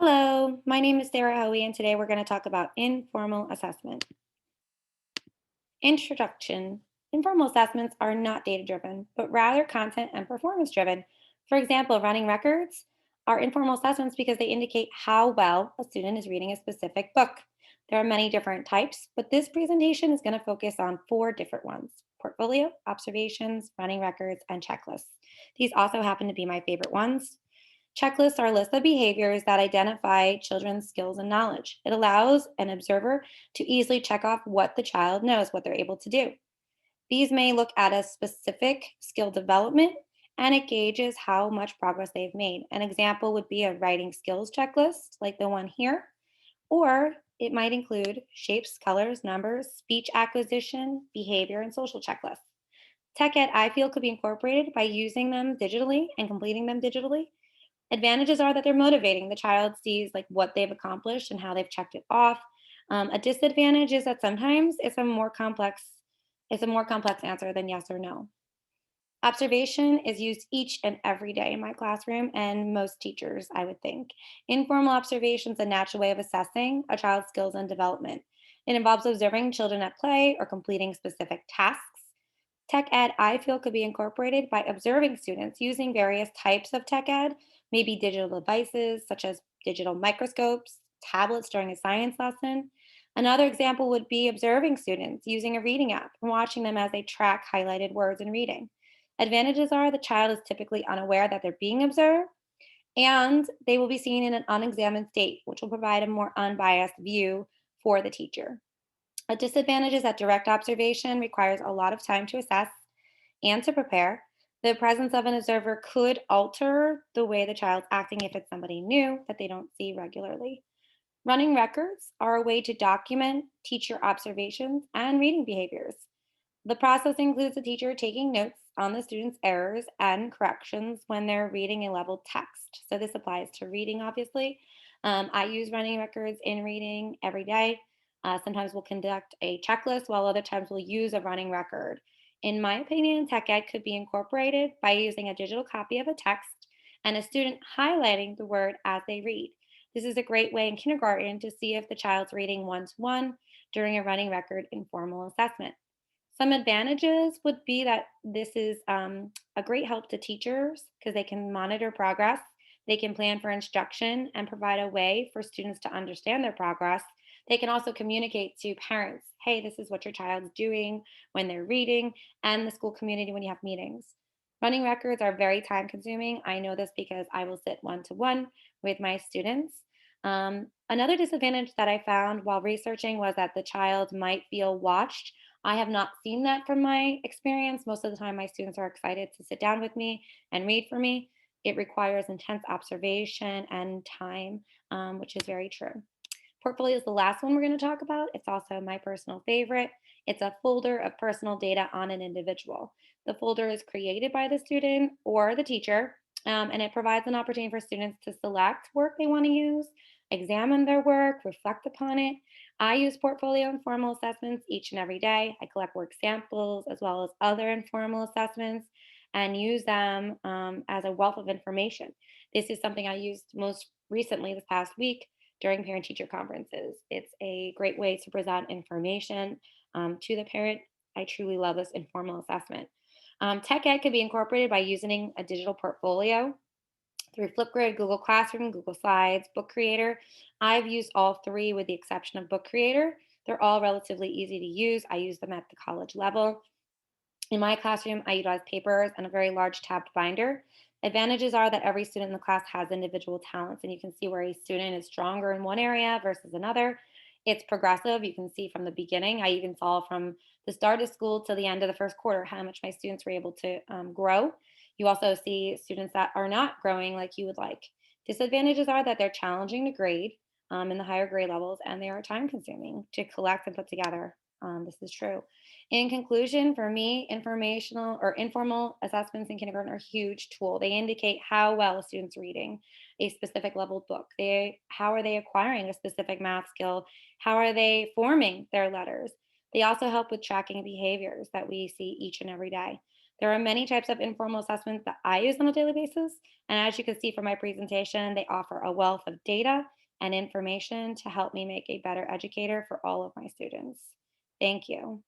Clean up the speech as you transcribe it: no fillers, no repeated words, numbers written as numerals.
Hello, my name is Sarah Hoey, and today we're going to talk about informal assessment. Introduction. Informal assessments are not data driven, but rather content and performance driven. For example, running records are informal assessments because they indicate how well a student is reading a specific book. There are many different types, but this presentation is going to focus on four different ones: portfolio, observations, running records, and checklists. These also happen to be my favorite ones. Checklists are lists of behaviors that identify children's skills and knowledge. It allows an observer to easily check off what the child knows, what they're able to do. These may look at a specific skill development, and it gauges how much progress they've made. An example would be a writing skills checklist, like the one here, or it might include shapes, colors, numbers, speech acquisition, behavior, and social checklists. Tech Ed, I feel, could be incorporated by using them digitally and completing them digitally. Advantages are that they're motivating. The child sees like what they've accomplished and how they've checked it off. A disadvantage is that sometimes it's a more complex answer than yes or no. Observation is used each and every day in my classroom and most teachers, I would think. Informal observation is a natural way of assessing a child's skills and development. It involves observing children at play or completing specific tasks. Tech ed, I feel, could be incorporated by observing students using various types of tech ed, maybe digital devices such as digital microscopes, tablets during a science lesson. Another example would be observing students using a reading app and watching them as they track highlighted words in reading. Advantages are the child is typically unaware that they're being observed, and they will be seen in an unexamined state, which will provide a more unbiased view for the teacher. A disadvantage is that direct observation requires a lot of time to assess and to prepare. The presence of an observer could alter the way the child's acting if it's somebody new that they don't see regularly. Running records are a way to document teacher observations and reading behaviors. The process includes the teacher taking notes on the student's errors and corrections when they're reading a leveled text. So, this applies to reading, obviously. I use running records in reading every day. Sometimes we'll conduct a checklist, while other times we'll use a running record. In my opinion, tech ed could be incorporated by using a digital copy of a text and a student highlighting the word as they read. This is a great way in kindergarten to see if the child's reading one to one during a running record informal assessment. Some advantages would be that this is a great help to teachers because they can monitor progress, they can plan for instruction, and provide a way for students to understand their progress. They can also communicate to parents, hey, this is what your child's doing when they're reading, and the school community when you have meetings. Running records are very time consuming. I know this because I will sit one to one with my students. Another disadvantage that I found while researching was that the child might feel watched. I have not seen that from my experience. Most of the time, my students are excited to sit down with me and read for me. It requires intense observation and time, which is very true. Portfolio is the last one we're going to talk about. It's also my personal favorite. It's a folder of personal data on an individual. The folder is created by the student or the teacher, and it provides an opportunity for students to select work they want to use, examine their work, reflect upon it. I use portfolio and formal assessments each and every day. I collect work samples as well as other informal assessments and use them as a wealth of information. This is something I used most recently this past week during parent teacher conferences. It's a great way to present information to the parent. I truly love this informal assessment. Tech Ed could be incorporated by using a digital portfolio through Flipgrid, Google Classroom, Google Slides, Book Creator. I've used all three with the exception of Book Creator. They're all relatively easy to use. I use them at the college level. In my classroom, I utilize papers and a very large tabbed binder. Advantages are that every student in the class has individual talents, and you can see where a student is stronger in one area versus another. It's progressive. You can see from the beginning. I even saw from the start of school till the end of the first quarter how much my students were able to grow. You also see students that are not growing like you would like. Disadvantages are that they're challenging to grade in the higher grade levels, and they are time consuming to collect and put together. This is true. In conclusion, for me, informational or informal assessments in kindergarten are a huge tool. They indicate how well a student's reading a specific level book. How are they acquiring a specific math skill? How are they forming their letters? They also help with tracking behaviors that we see each and every day. There are many types of informal assessments that I use on a daily basis. And as you can see from my presentation, they offer a wealth of data and information to help me make a better educator for all of my students. Thank you.